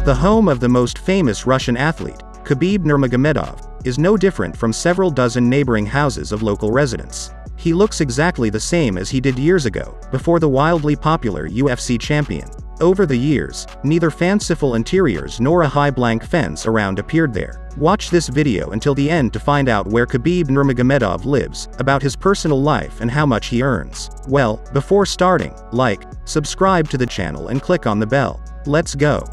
The home of the most famous Russian athlete, Khabib Nurmagomedov, is no different from several dozen neighboring houses of local residents. He looks exactly the same as he did years ago, before the wildly popular UFC champion. Over the years, neither fanciful interiors nor a high blank fence around appeared there. Watch this video until the end to find out where Khabib Nurmagomedov lives, about his personal life and how much he earns. Well, before starting, like, subscribe to the channel and click on the bell. Let's go.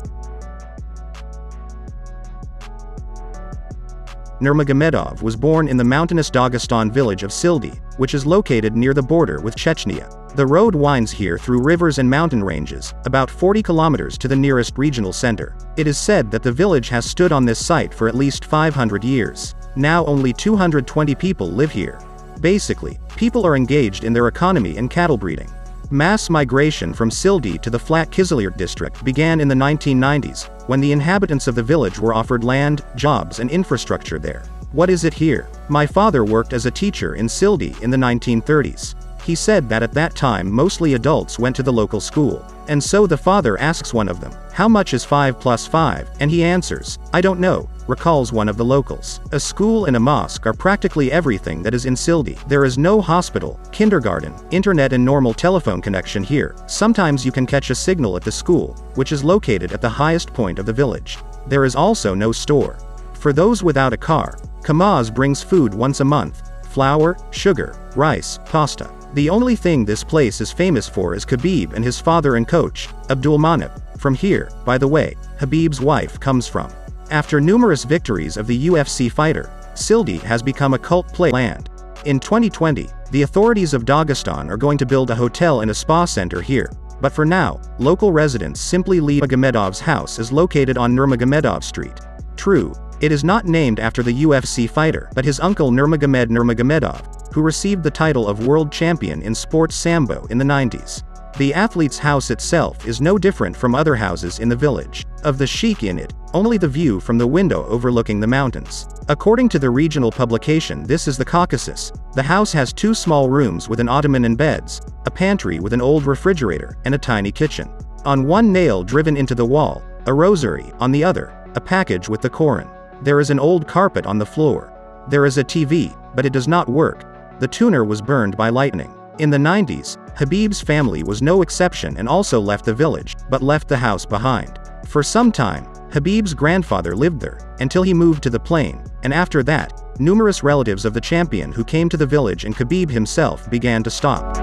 Nurmagomedov was born in the mountainous Dagestan village of Sildi, which is located near the border with Chechnya. The road winds here through rivers and mountain ranges, about 40 kilometers to the nearest regional center. It is said that the village has stood on this site for at least 500 years. Now only 220 people live here. Basically, people are engaged in their economy and cattle breeding. Mass migration from Sildi to the flat Kizlyurt district began in the 1990s, when the inhabitants of the village were offered land, jobs and infrastructure there. What is it here? My father worked as a teacher in Sildi in the 1930s. He said that at that time mostly adults went to the local school. And so the father asks one of them, "How much is 5 plus 5? And he answers, "I don't know," recalls one of the locals. A school and a mosque are practically everything that is in Sildi. There is no hospital, kindergarten, internet and normal telephone connection here. Sometimes you can catch a signal at the school, which is located at the highest point of the village. There is also no store. For those without a car, Kamaz brings food once a month: flour, sugar, rice, pasta. The only thing this place is famous for is Khabib and his father and coach, Abdulmanap. From here, by the way, Khabib's wife comes from. After numerous victories of the UFC fighter, Sildi has become a cult play land. In 2020, the authorities of Dagestan are going to build a hotel and a spa center here. But for now, local residents simply leave Nurmagomedov's house is located on Nurmagomedov Street. True, it is not named after the UFC fighter, but his uncle Nurmagomed Nurmagomedov, who received the title of world champion in sports sambo in the 90s. The athlete's house itself is no different from other houses in the village. Of the chic in it, only the view from the window overlooking the mountains. According to the regional publication This is the Caucasus, the house has 2 small rooms with an ottoman and beds, a pantry with an old refrigerator, and a tiny kitchen. On one nail driven into the wall, a rosary, on the other, a package with the Koran. There is an old carpet on the floor. There is a TV, but it does not work. The tuner was burned by lightning. In the 90s, Khabib's family was no exception and also left the village, but left the house behind. For some time, Khabib's grandfather lived there, until he moved to the plain, and after that, numerous relatives of the champion who came to the village and Khabib himself began to stop.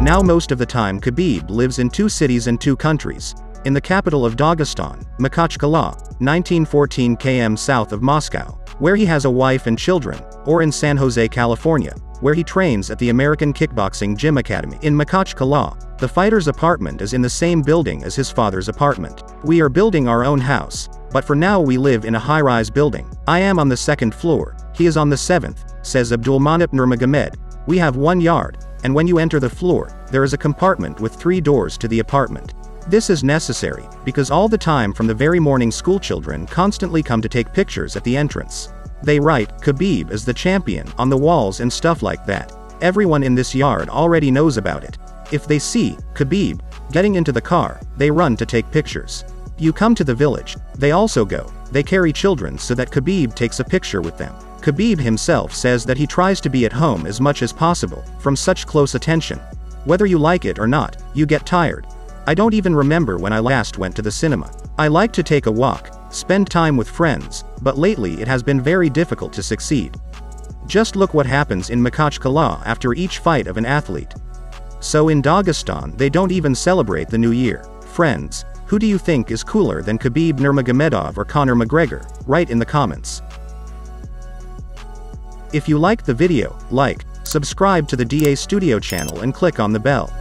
Now most of the time Khabib lives in 2 cities and 2 countries. In the capital of Dagestan, Makhachkala, 1914 km south of Moscow, where he has a wife and children, or in San Jose, California, where he trains at the American Kickboxing Gym Academy. In Makhachkala, the fighter's apartment is in the same building as his father's apartment. We are building our own house, but for now we live in a high-rise building. I am on the 2nd floor, he is on the 7th, says Abdulmanap Nurmagomed. We have 1 yard, and when you enter the floor, there is a compartment with 3 doors to the apartment. This is necessary, because all the time from the very morning schoolchildren constantly come to take pictures at the entrance. They write, "Khabib is the champion," on the walls and stuff like that. Everyone in this yard already knows about it. If they see Khabib getting into the car, they run to take pictures. You come to the village, they also go. They carry children so that Khabib takes a picture with them. Khabib himself says that he tries to be at home as much as possible, from such close attention. Whether you like it or not, you get tired. I don't even remember when I last went to the cinema. I like to take a walk, spend time with friends, but lately it has been very difficult to succeed. Just look what happens in Makhachkala after each fight of an athlete. So in Dagestan they don't even celebrate the New Year. Friends, who do you think is cooler than Khabib Nurmagomedov or Conor McGregor? Write in the comments. If you liked the video, like, subscribe to the DA Studio channel and click on the bell.